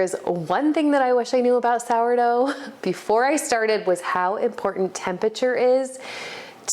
there is one thing that I wish I knew about sourdough before I started, was how important temperature is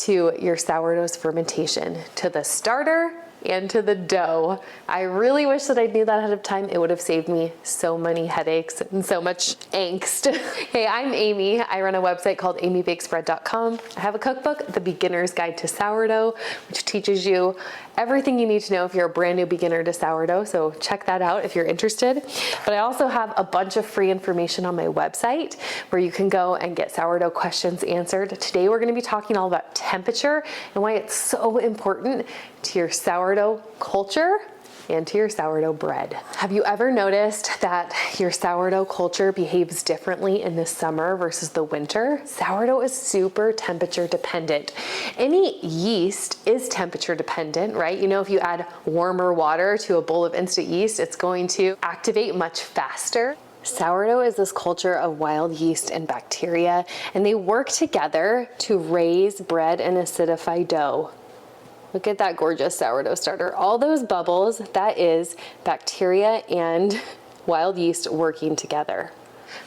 to your sourdough's fermentation, to the starter and to the dough. I really wish that I knew that ahead of time. It would have saved me so many headaches and so much angst. Hey, I'm Amy. I run a website called amybakesbread.com. I have a cookbook, The Beginner's Guide to Sourdough, which teaches you everything you need to know if you're a brand new beginner to sourdough. So check that out if you're interested. But I also have a bunch of free information on my website where you can go and get sourdough questions answered. Today we're going to be talking all about temperature and why it's so important to your sourdough culture and to your sourdough bread. Have you ever noticed that your sourdough culture behaves differently in the summer versus the winter? Sourdough is super temperature dependent. Any yeast is temperature dependent, right? You know, if you add warmer water to a bowl of instant yeast, it's going to activate much faster. Sourdough is this culture of wild yeast and bacteria, and they work together to raise bread and acidify dough. Look at that gorgeous sourdough starter. All those bubbles, that is bacteria and wild yeast working together.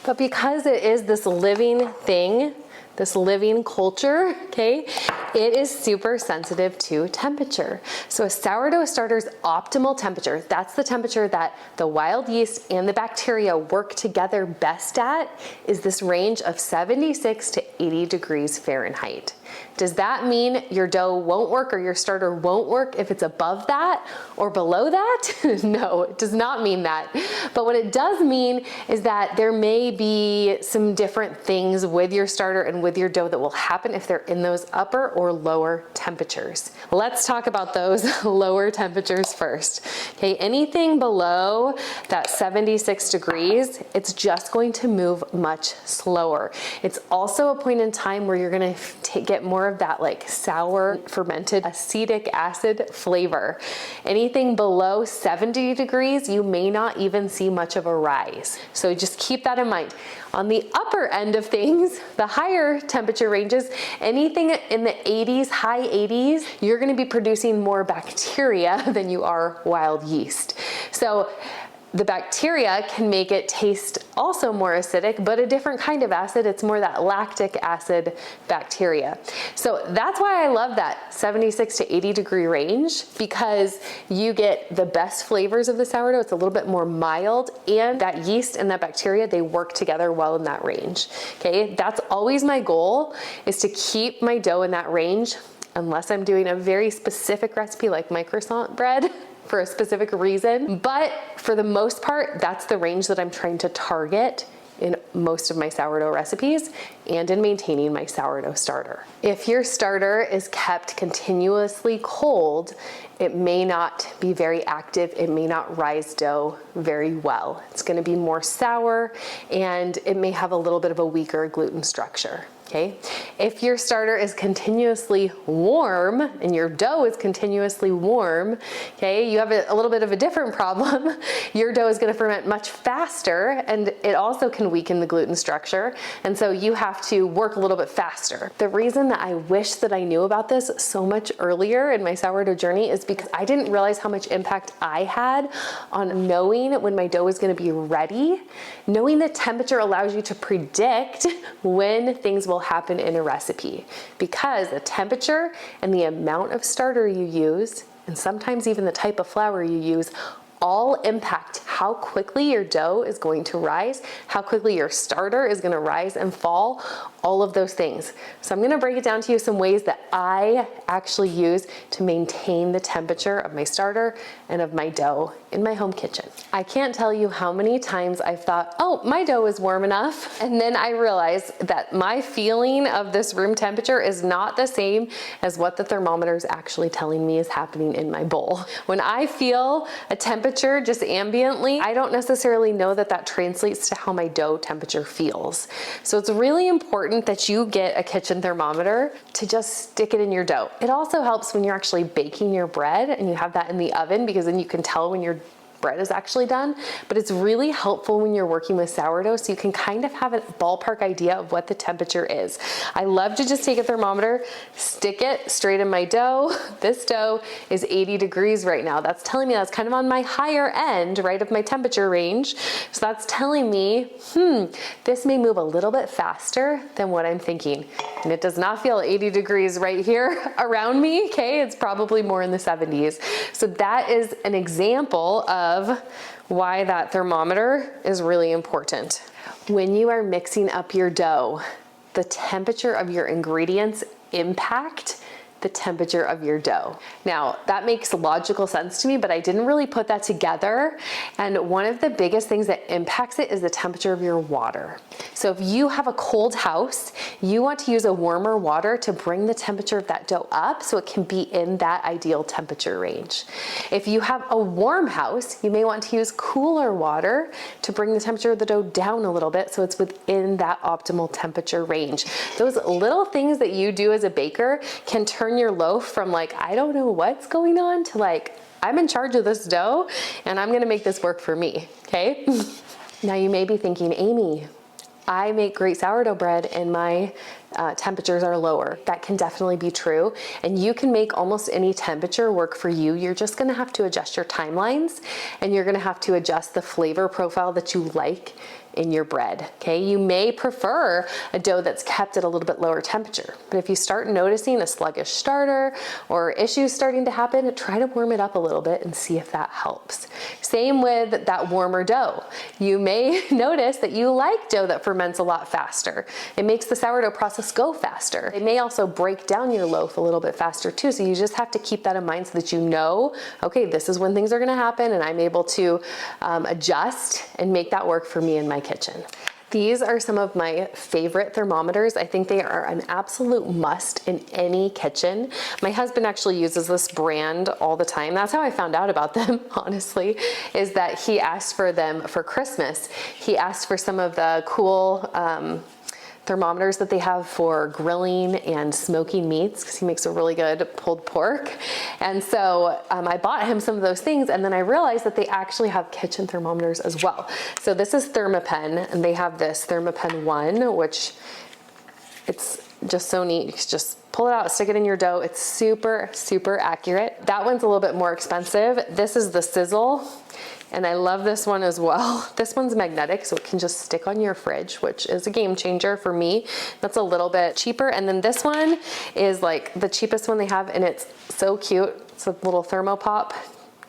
But because it is this living thing, this living culture, okay, it is super sensitive to temperature. So a sourdough starter's optimal temperature, that's the temperature that the wild yeast and the bacteria work together best at, is this range of 76 to 80 degrees Fahrenheit. Does that mean your dough won't work or your starter won't work if it's above that or below that? No, it does not mean that. But what it does mean is that there may be some different things with your starter and with your dough that will happen if they're in those upper or lower temperatures. Let's talk about those lower temperatures first. Okay, anything below that 76 degrees, it's just going to move much slower. It's also a point in time where you're going to get more of that like sour fermented acetic acid flavor. Anything below 70 degrees, you may not even see much of a rise. So just keep that in mind. On the upper end of things, the higher temperature ranges, anything in the 80s, high 80s, you're going to be producing more bacteria than you are wild yeast. So the bacteria can make it taste also more acidic, but a different kind of acid. It's more that lactic acid bacteria. So that's why I love that 76 to 80 degree range, because you get the best flavors of the sourdough. It's a little bit more mild, and that yeast and that bacteria, they work together well in that range. Okay, that's always my goal, is to keep my dough in that range, unless I'm doing a very specific recipe like microcent bread for a specific reason. But for the most part, that's the range that I'm trying to target in most of my sourdough recipes and in maintaining my sourdough starter. If your starter is kept continuously cold, it may not be very active. It may not rise dough very well. It's going to be more sour, and it may have a little bit of a weaker gluten structure. Okay. If your starter is continuously warm and your dough is continuously warm, okay, you have a little bit of a different problem. Your dough is going to ferment much faster, and it also can weaken the gluten structure. And so you have to work a little bit faster. The reason that I wish that I knew about this so much earlier in my sourdough journey is because I didn't realize how much impact I had on knowing when my dough is going to be ready. Knowing the temperature allows you to predict when things will happen in a recipe, because the temperature and the amount of starter you use, and sometimes even the type of flour you use, all impact how quickly your dough is going to rise, how quickly your starter is going to rise and fall, all of those things. So I'm going to break it down to you some ways that I actually use to maintain the temperature of my starter and of my dough in my home kitchen. I can't tell you how many times I've thought, oh, my dough is warm enough. And then I realize that my feeling of this room temperature is not the same as what the thermometer is actually telling me is happening in my bowl. When I feel a temperature just ambiently, I don't necessarily know that that translates to how my dough temperature feels. So it's really important that you get a kitchen thermometer to just stick it in your dough. It also helps when you're actually baking your bread and you have that in the oven, because then you can tell when your bread is actually done, but it's really helpful when you're working with sourdough so you can kind of have a ballpark idea of what the temperature is. I love to just take a thermometer, stick it straight in my dough. This dough is 80 degrees right now. That's telling me that's kind of on my higher end, right, of my temperature range. So that's telling me, this may move a little bit faster than what I'm thinking. And it does not feel 80 degrees right here around me, okay? It's probably more in the 70s. So that is an example of why that thermometer is really important. When you are mixing up your dough, the temperature of your ingredients impact the temperature of your dough. Now, that makes logical sense to me, but I didn't really put that together. And one of the biggest things that impacts it is the temperature of your water. So if you have a cold house, you want to use a warmer water to bring the temperature of that dough up so it can be in that ideal temperature range. If you have a warm house, you may want to use cooler water to bring the temperature of the dough down a little bit so it's within that optimal temperature range. Those little things that you do as a baker can turn your loaf from like, I don't know what's going on, to like, I'm in charge of this dough and I'm gonna make this work for me, okay? Now you may be thinking, Amy, I make great sourdough bread and my temperatures are lower. That can definitely be true. And you can make almost any temperature work for you. You're just gonna have to adjust your timelines and you're gonna have to adjust the flavor profile that you like in your bread, okay? You may prefer a dough that's kept at a little bit lower temperature, but if you start noticing a sluggish starter or issues starting to happen, try to warm it up a little bit and see if that helps. Same with that warmer dough. You may notice that you like dough that ferments a lot faster. It makes the sourdough process go faster. It may also break down your loaf a little bit faster too, so you just have to keep that in mind so that you know, okay, this is when things are gonna happen and I'm able to adjust and make that work for me in my kitchen. These are some of my favorite thermometers. I think they are an absolute must in any kitchen. My husband actually uses this brand all the time. That's how I found out about them, honestly, is that he asked for them for Christmas. He asked for some of the cool thermometers that they have for grilling and smoking meats, because he makes a really good pulled pork. And so I bought him some of those things, and then I realized that they actually have kitchen thermometers as well. So this is Thermapen, and they have this Thermapen 1, which it's just so neat. You can just pull it out, stick it in your dough. It's super, super accurate. That one's a little bit more expensive. This is the Sizzle. And I love this one as well. This one's magnetic, so it can just stick on your fridge, which is a game changer for me. That's a little bit cheaper. And then this one is like the cheapest one they have, and it's so cute. It's a little thermopop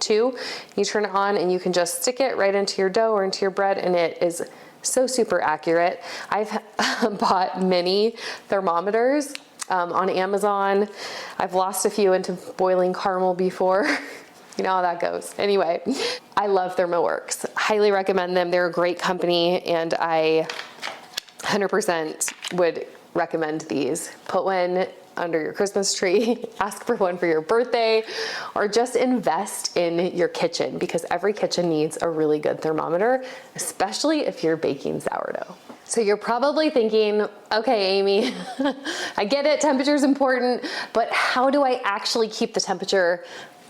too. You turn it on and you can just stick it right into your dough or into your bread, and it is so super accurate. I've bought many thermometers on Amazon. I've lost a few into boiling caramel before. You know how that goes. Anyway, I love ThermoWorks. Highly recommend them. They're a great company, and I 100% would recommend these. Put one under your Christmas tree, ask for one for your birthday, or just invest in your kitchen, because every kitchen needs a really good thermometer, especially if you're baking sourdough. So you're probably thinking, okay, Amy, I get it, temperature is important, but how do I actually keep the temperature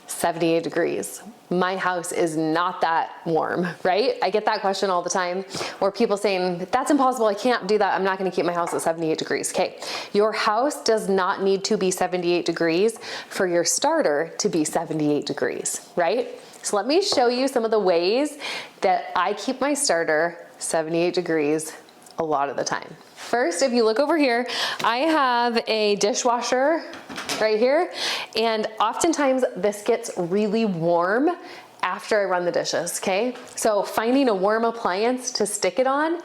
78 degrees? My house is not that warm, right? I get that question all the time, or people saying, that's impossible, I can't do that, I'm not gonna keep my house at 78 degrees. Okay, your house does not need to be 78 degrees for your starter to be 78 degrees, right? So let me show you some of the ways that I keep my starter 78 degrees a lot of the time. First, if you look over here, I have a dishwasher right here, and oftentimes this gets really warm after I run the dishes, okay? So finding a warm appliance to stick it on,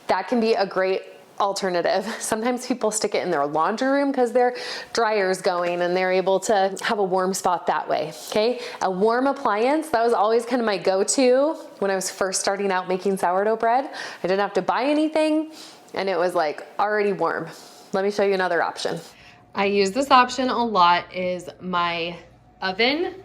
that can be a great alternative. Sometimes people stick it in their laundry room because their dryer's going and they're able to have a warm spot that way, okay? A warm appliance, that was always kind of my go-to when I was first starting out making sourdough bread. I didn't have to buy anything, and it was like already warm. Let me show you another option. I use this option a lot, is my oven,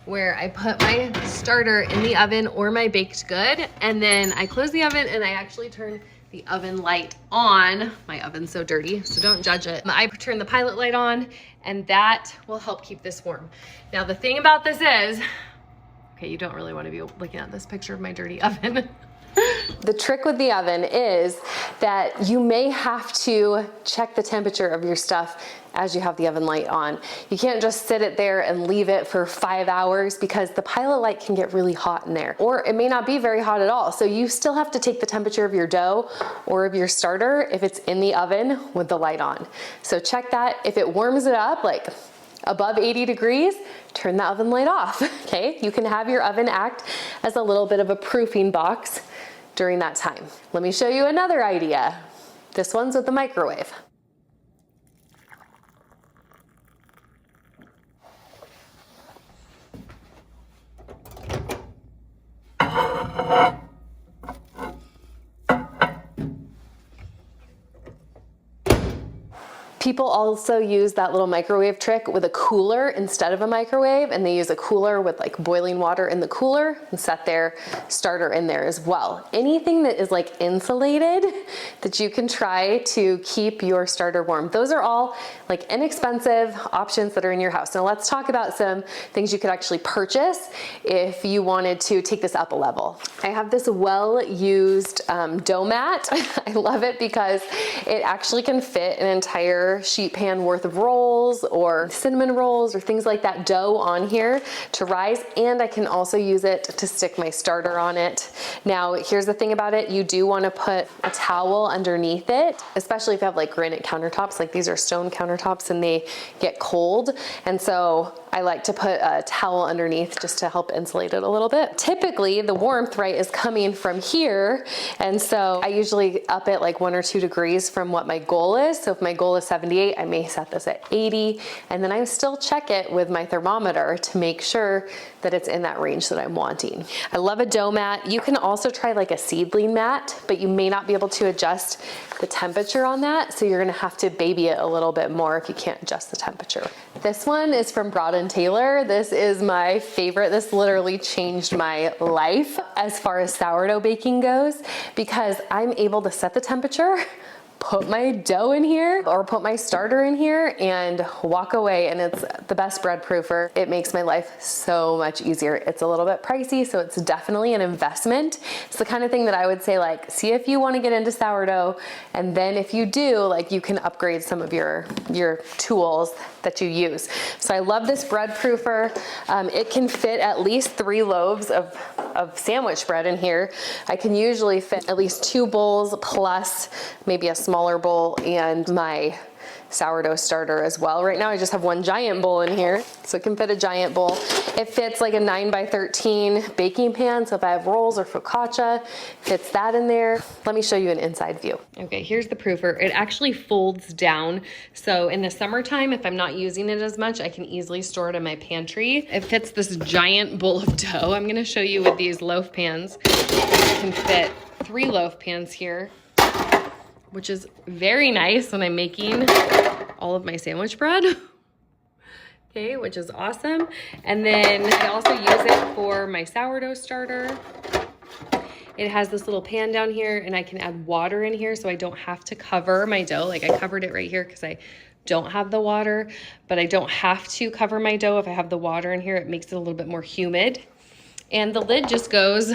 where I put my starter in the oven or my baked good, and then I close the oven and I actually turn the oven light on. My oven's so dirty, so don't judge it. I turn the pilot light on, and that will help keep this warm. Now the thing about this is, Okay, you don't really want to be looking at this picture of my dirty oven. The trick with the oven is that you may have to check the temperature of your stuff as you have the oven light on. You can't just sit it there and leave it for 5 hours because the pilot light can get really hot in there, or it may not be very hot at all. So you still have to take the temperature of your dough or of your starter if it's in the oven with the light on. So check that. If it warms it up like above 80 degrees, turn the oven light off, okay? You can have your oven act as a little bit of a proofing box during that time. Let me show you another idea. This one's with the microwave. People also use that little microwave trick with a cooler instead of a microwave, and they use a cooler with like boiling water in the cooler and set their starter in there as well. Anything that is like insulated that you can try to keep your starter warm. Those are all like inexpensive options that are in your house. Now let's talk about some things you could actually purchase if you wanted to take this up a level. I have this well-used dough mat. I love it because it actually can fit an entire sheet pan worth of rolls or cinnamon rolls or things like that dough on here to rise, and I can also use it to stick my starter on it. Now here's the thing about it, you do want to put a towel underneath it, especially if you have like granite countertops. Like these are stone countertops and they get cold, and so I like to put a towel underneath just to help insulate it a little bit. Typically the warmth, right, is coming from here, and so I usually up it like 1 or 2 degrees from what my goal is. So if my goal is 78, I may set this at 80, and then I still check it with my thermometer to make sure that it's in that range that I'm wanting. I love a dough mat. You can also try like a seedling mat, but you may not be able to adjust the temperature on that, so you're gonna have to baby it a little bit more if you can't adjust the temperature. This one is from Broad & Taylor. This is my favorite. This literally changed my life as far as sourdough baking goes, because I'm able to set the temperature, put my dough in here or put my starter in here and walk away, and it's the best bread proofer. It makes my life so much easier. It's a little bit pricey, so it's definitely an investment. It's the kind of thing that I would say, like, see if you want to get into sourdough, and then if you do, like, you can upgrade some of your tools that you use. So I love this bread proofer. It can fit at least 3 loaves of sandwich bread in here. I can usually fit at least 2 bowls plus maybe a smaller bowl and my sourdough starter as well. Right now I just have 1 giant bowl in here, so it can fit a giant bowl. It fits like a 9x13 baking pan, so if I have rolls or focaccia, fits that in there. Let me show you an inside view. Okay, here's the proofer. It actually folds down, so in the summertime, if I'm not using it as much, I can easily store it in my pantry. It fits this giant bowl of dough. I'm gonna show you with these loaf pans. I can fit 3 loaf pans here, which is very nice when I'm making all of my sandwich bread. Okay, which is awesome. And then I also use it for my sourdough starter. It has this little pan down here, and I can add water in here so I don't have to cover my dough. Like, I covered it right here because I don't have the water, but I don't have to cover my dough if I have the water in here. It makes it a little bit more humid. And the lid just goes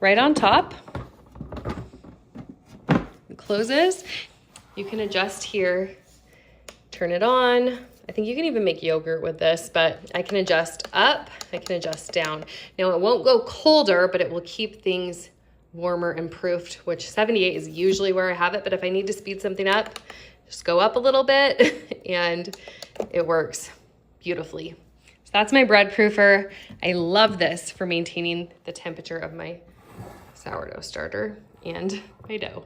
right on top. Closes. You can adjust here, turn it on. I think you can even make yogurt with this, but I can adjust up, I can adjust down. Now it won't go colder, but it will keep things warmer and proofed, which 78 is usually where I have it, but if I need to speed something up, just go up a little bit and it works beautifully. So that's my bread proofer. I love this for maintaining the temperature of my sourdough starter and my dough.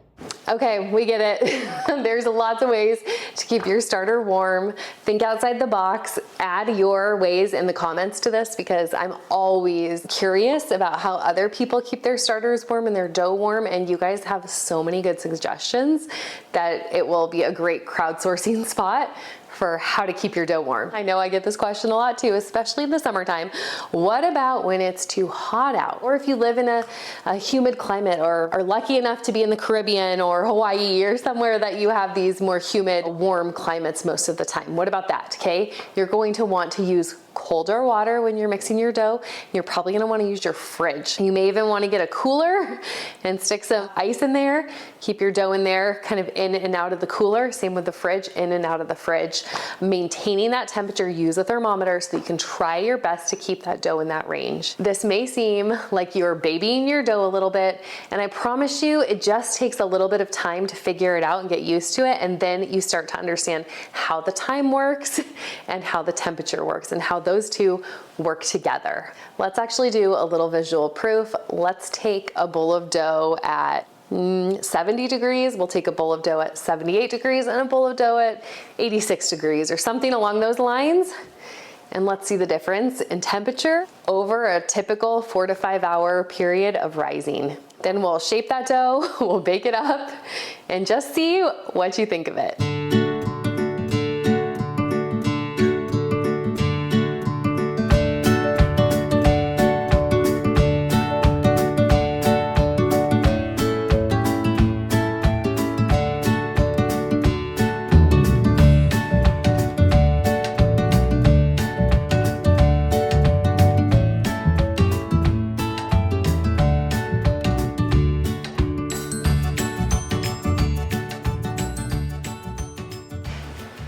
Okay, we get it. There's lots of ways to keep your starter warm. Think outside the box. Add your ways in the comments to this, because I'm always curious about how other people keep their starters warm and their dough warm, and you guys have so many good suggestions that it will be a great crowdsourcing spot for how to keep your dough warm. I know I get this question a lot too, especially in the summertime. What about when it's too hot out? Or if you live in a humid climate, or are lucky enough to be in the Caribbean or Hawaii or somewhere that you have these more humid, warm climates most of the time. What about that, okay? You're going to want to use colder water when you're mixing your dough. You're probably gonna wanna use your fridge. You may even wanna get a cooler and stick some ice in there. Keep your dough in there, kind of in and out of the cooler. Same with the fridge, in and out of the fridge. Maintaining that temperature, use a thermometer so that you can try your best to keep that dough in that range. This may seem like you're babying your dough a little bit, and I promise you, it just takes a little bit of time to figure it out and get used to it, and then you start to understand how the time works and how the temperature works and how those two work together. Let's actually do a little visual proof. Let's take a bowl of dough at 70 degrees. We'll take a bowl of dough at 78 degrees and a bowl of dough at 86 degrees or something along those lines. And let's see the difference in temperature over a typical 4 to 5 hour period of rising. Then we'll shape that dough, we'll bake it up, and just see what you think of it.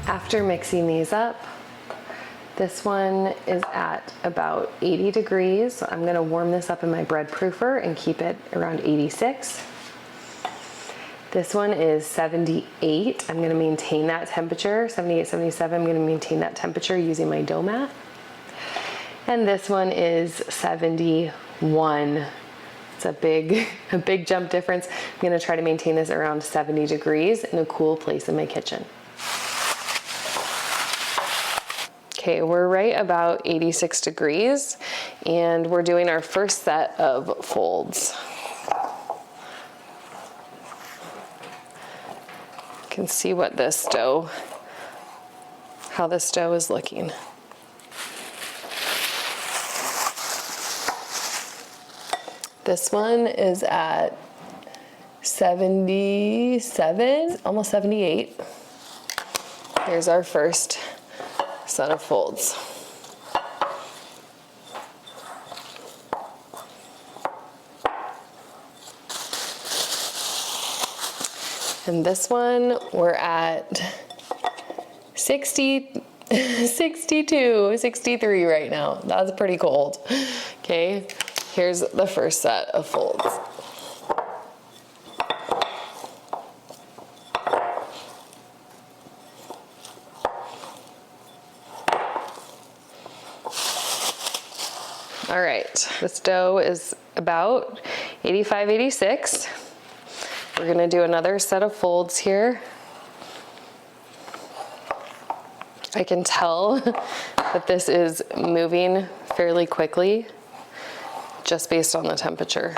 After mixing these up, this one is at about 80 degrees. So I'm gonna warm this up in my bread proofer and keep it around 86. This one is 78. I'm gonna maintain that temperature, 78, 77. I'm gonna maintain that temperature using my dough mat. And this one is 71. It's a big jump difference. I'm gonna try to maintain this around 70 degrees in a cool place in my kitchen. Okay, we're right about 86 degrees and we're doing our first set of folds. You can see what this dough, how this dough is looking. This one is at 77, almost 78. Here's our first set of folds. And this one, we're at 60, 62, 63 right now. That's pretty cold. Okay, here's the first set of folds. All right, this dough is about 85, 86. We're gonna do another set of folds here. I can tell that this is moving fairly quickly just based on the temperature.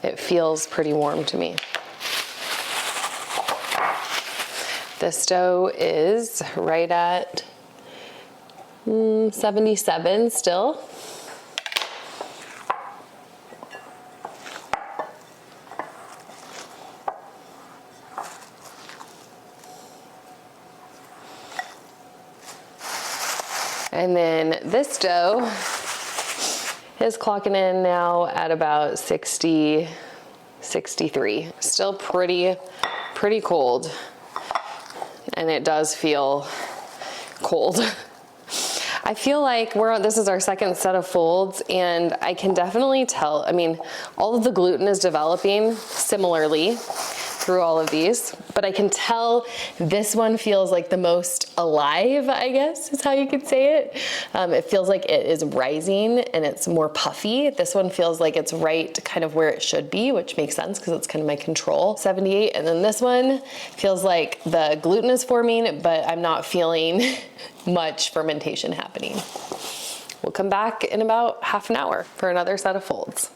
It feels pretty warm to me. This dough is right at 77 still. And then this dough is clocking in now at about 60, 63. Still pretty cold. And it does feel cold. I feel like this is our second set of folds, and I can definitely tell, I mean, all of the gluten is developing similarly through all of these, but I can tell this one feels like the most alive, I guess is how you could say it. It feels like it is rising and it's more puffy. This one feels like it's right kind of where it should be, which makes sense because it's kind of my control, 78. And then this one feels like the gluten is forming, but I'm not feeling much fermentation happening. We'll come back in about half an hour for another set of folds.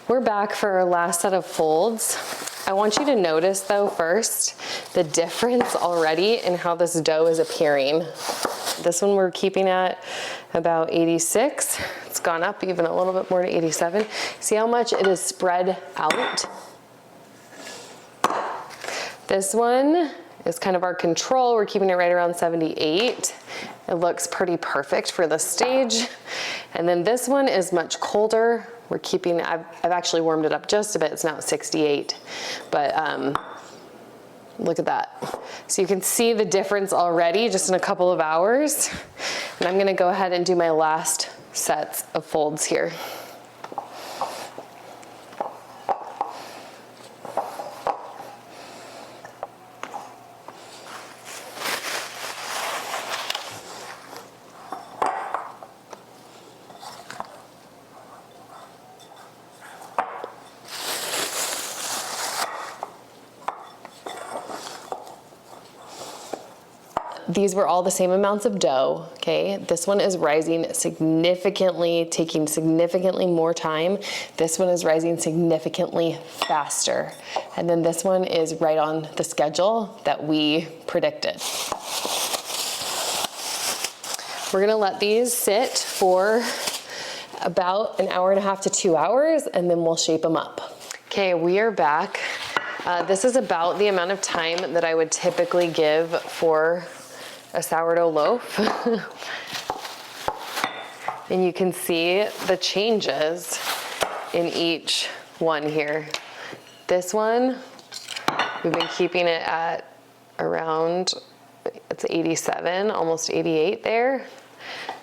We're back for our last set of folds. I want you to notice though first the difference already in how this dough is appearing. This one we're keeping at about 86. It's gone up even a little bit more to 87. See how much it is spread out? This one is kind of our control. We're keeping it right around 78. It looks pretty perfect for this stage. And then this one is much colder. We're keeping, I've actually warmed it up just a bit. It's now at 68, but look at that. So you can see the difference already just in a couple of hours. And I'm gonna go ahead and do my last sets of folds here. These were all the same amounts of dough, okay? This one is rising significantly, taking significantly more time. This one is rising significantly faster. And then this one is right on the schedule that we predicted. We're gonna let these sit for about an hour and a half to 2 hours, and then we'll shape them up. Okay, we are back. This is about the amount of time that I would typically give for a sourdough loaf. And you can see the changes in each one here. This one, we've been keeping it at around, it's 87, almost 88 there.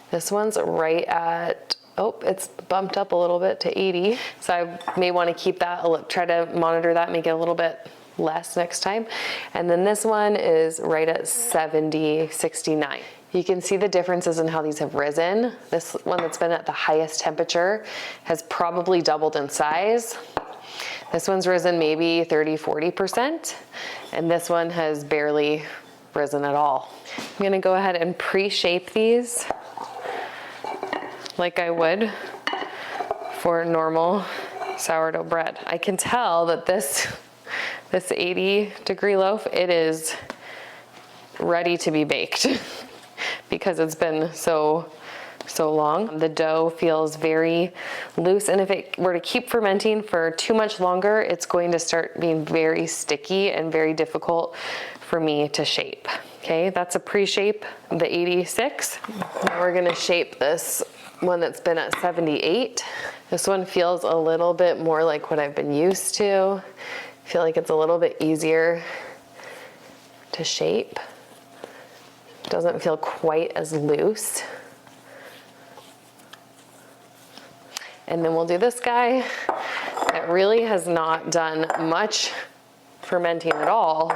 This one's right at, oh, it's bumped up a little bit to 80. So I may want to keep that, try to monitor that, make it a little bit less next time. And then this one is right at 70, 69. You can see the differences in how these have risen. This one that's been at the highest temperature has probably doubled in size. This one's risen maybe 30, 40%. And this one has barely risen at all. I'm gonna go ahead and pre-shape these like I would for normal sourdough bread. I can tell that this 80-degree loaf, it is ready to be baked because it's been so long. The dough feels very loose, and if it were to keep fermenting for too much longer, it's going to start being very sticky and very difficult for me to shape. Okay, that's a pre-shape, the 86. Now we're gonna shape this one that's been at 78. This one feels a little bit more like what I've been used to. I feel like it's a little bit easier to shape. Doesn't feel quite as loose. And then we'll do this guy that really has not done much fermenting at all.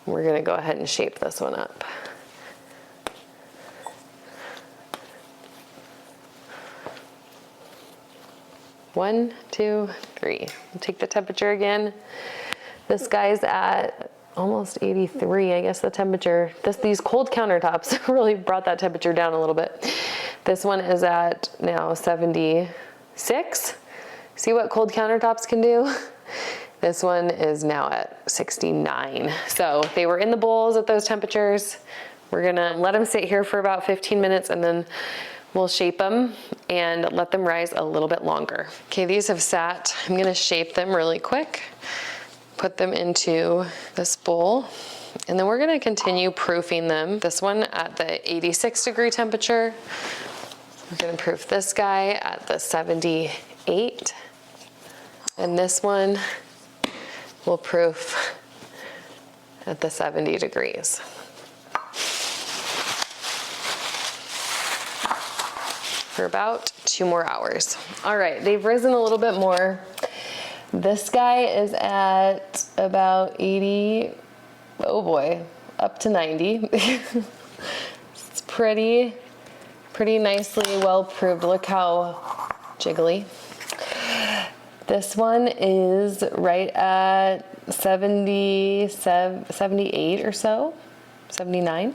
We're gonna go ahead and shape this one up. One, two, three. We'll take the temperature again. This guy's at almost 83, I guess the temperature. These cold countertops really brought that temperature down a little bit. This one is at now 76. See what cold countertops can do? This one is now at 69. So they were in the bowls at those temperatures. We're gonna let them sit here for about 15 minutes and then we'll shape them and let them rise a little bit longer. Okay, these have sat. I'm gonna shape them really quick, put them into this bowl, and then we're gonna continue proofing them. This one at the 86-degree temperature. We're gonna proof this guy at the 78. And this one we'll proof at the 70 degrees. For about 2 more hours. All right, they've risen a little bit more. This guy is at about 80, oh boy, up to 90. It's pretty nicely well proved. Look how jiggly. This one is right at 78 or so, 79.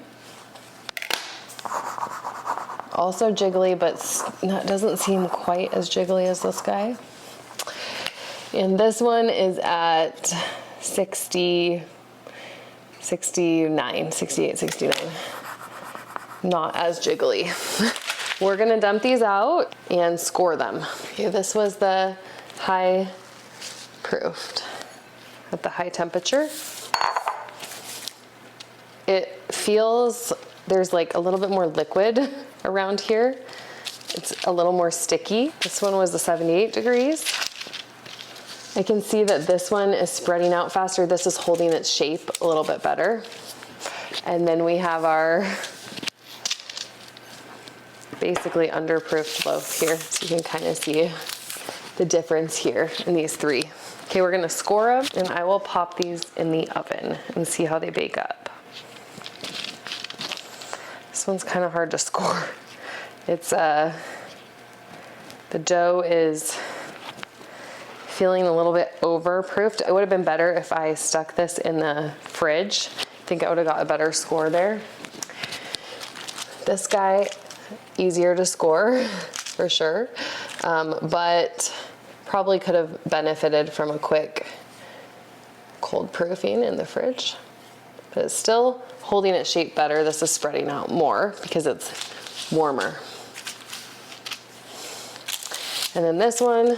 Also jiggly, but doesn't seem quite as jiggly as this guy. And this one is at 60, 69, 68, 69. Not as jiggly. We're gonna dump these out and score them. Okay, this was the high proofed at the high temperature. it feels, there's like a little bit more liquid around here. It's a little more sticky. This one was the 78 degrees. I can see that this one is spreading out faster. This is holding its shape a little bit better. And then we have our basically underproofed loaf here. So you can kind of see the difference here in these three. Okay, we're gonna score them, and I will pop these in the oven and see how they bake up. This one's kind of hard to score. It's, the dough is feeling a little bit overproofed. It would have been better if I stuck this in the fridge. I think I would have got a better score there. This guy, easier to score for sure, but probably could have benefited from a quick cold proofing in the fridge. But it's still holding its shape better. This is spreading out more because it's warmer. And then this one,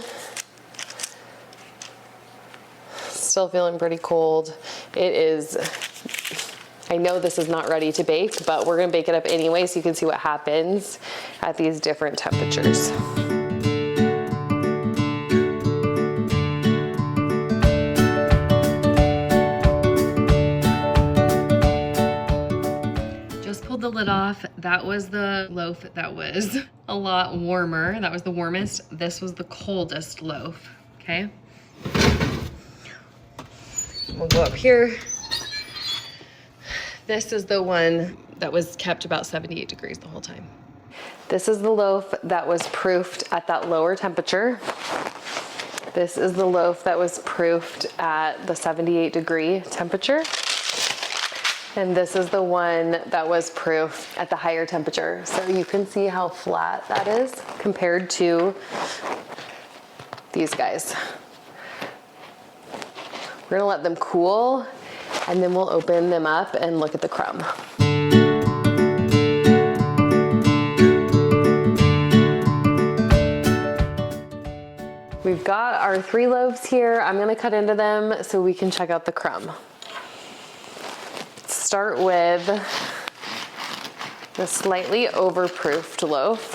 still feeling pretty cold. It is, I know this is not ready to bake, but we're gonna bake it up anyway so you can see what happens at these different temperatures. The lid off. That was the loaf that was a lot warmer. That was the warmest. This was the coldest loaf. Okay. We'll go up here. This is the one that was kept about 78 degrees the whole time. This is the loaf that was proofed at that lower temperature. This is the loaf that was proofed at the 78 degree temperature. And this is the one that was proofed at the higher temperature. So you can see how flat that is compared to these guys. We're gonna let them cool, and then we'll open them up and look at the crumb. We've got our 3 loaves here. I'm gonna cut into them so we can check out the crumb. Start with the slightly overproofed loaf.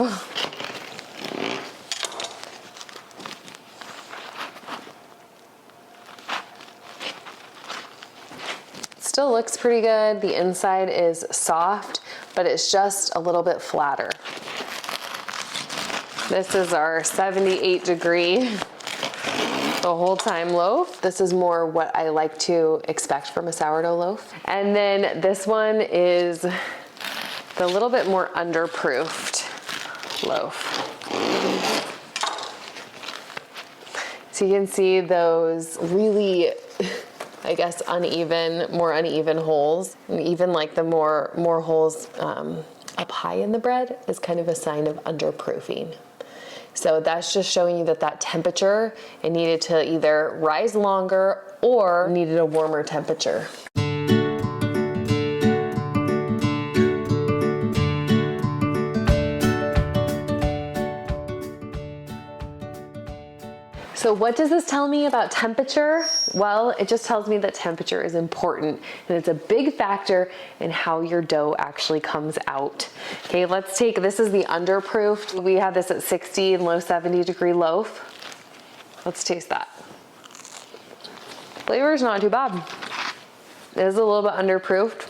Still looks pretty good. The inside is soft, but it's just a little bit flatter. This is our 78 degree the whole time loaf. This is more what I like to expect from a sourdough loaf. And then this one is the little bit more underproofed loaf. So you can see those really, I guess, more uneven holes. And even like the more holes up high in the bread is kind of a sign of underproofing. So that's just showing you that that temperature, it needed to either rise longer or needed a warmer temperature. So what does this tell me about temperature? Well, it just tells me that temperature is important, and it's a big factor in how your dough actually comes out. Okay, let's take, this is the underproofed. We have this at 60 and low 70 degree loaf. Let's taste that. Flavor is not too bad. It is a little bit underproofed.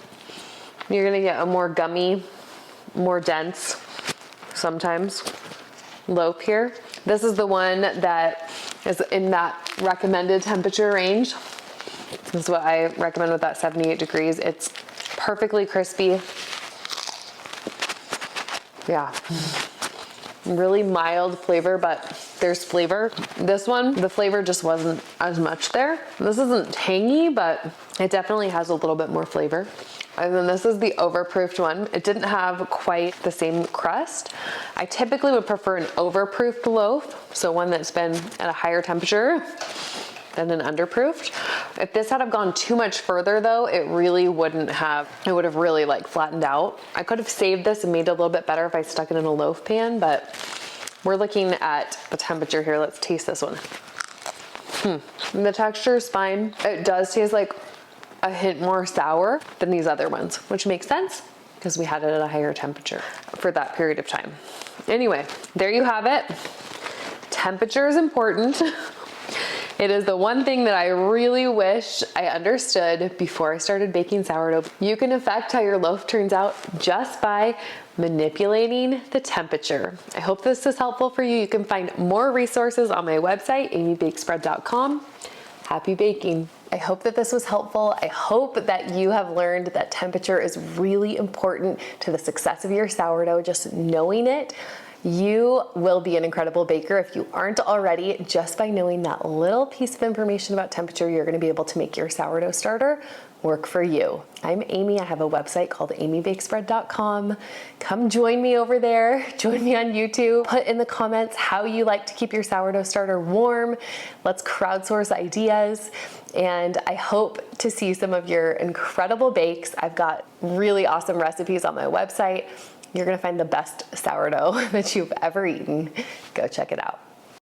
You're gonna get a more gummy, more dense, sometimes, loaf here. This is the one that is in that recommended temperature range. This is what I recommend with that 78 degrees. It's perfectly crispy. Yeah, really mild flavor, but there's flavor. This one, the flavor just wasn't as much there. This isn't tangy, but it definitely has a little bit more flavor. And then this is the overproofed one. It didn't have quite the same crust. I typically would prefer an overproofed loaf, so one that's been at a higher temperature than an underproofed. If this had have gone too much further though, it really wouldn't have, it would have really like flattened out. I could have saved this and made it a little bit better if I stuck it in a loaf pan, but we're looking at the temperature here. Let's taste this one. The texture is fine. It does taste like a hint more sour than these other ones, which makes sense because we had it at a higher temperature for that period of time. Anyway, there you have it. Temperature is important. It is the one thing that I really wish I understood before I started baking sourdough. You can affect how your loaf turns out just by manipulating the temperature. I hope this is helpful for you. You can find more resources on my website, amybakespread.com. Happy baking. I hope that this was helpful. I hope that you have learned that temperature is really important to the success of your sourdough. Just knowing it, you will be an incredible baker if you aren't already. Just by knowing that little piece of information about temperature, you're gonna be able to make your sourdough starter work for you. I'm Amy. I have a website called amybakespread.com. Come join me over there. Join me on YouTube. Put in the comments how you like to keep your sourdough starter warm. Let's crowdsource ideas. And I hope to see some of your incredible bakes. I've got really awesome recipes on my website. You're gonna find the best sourdough that you've ever eaten. Go check it out.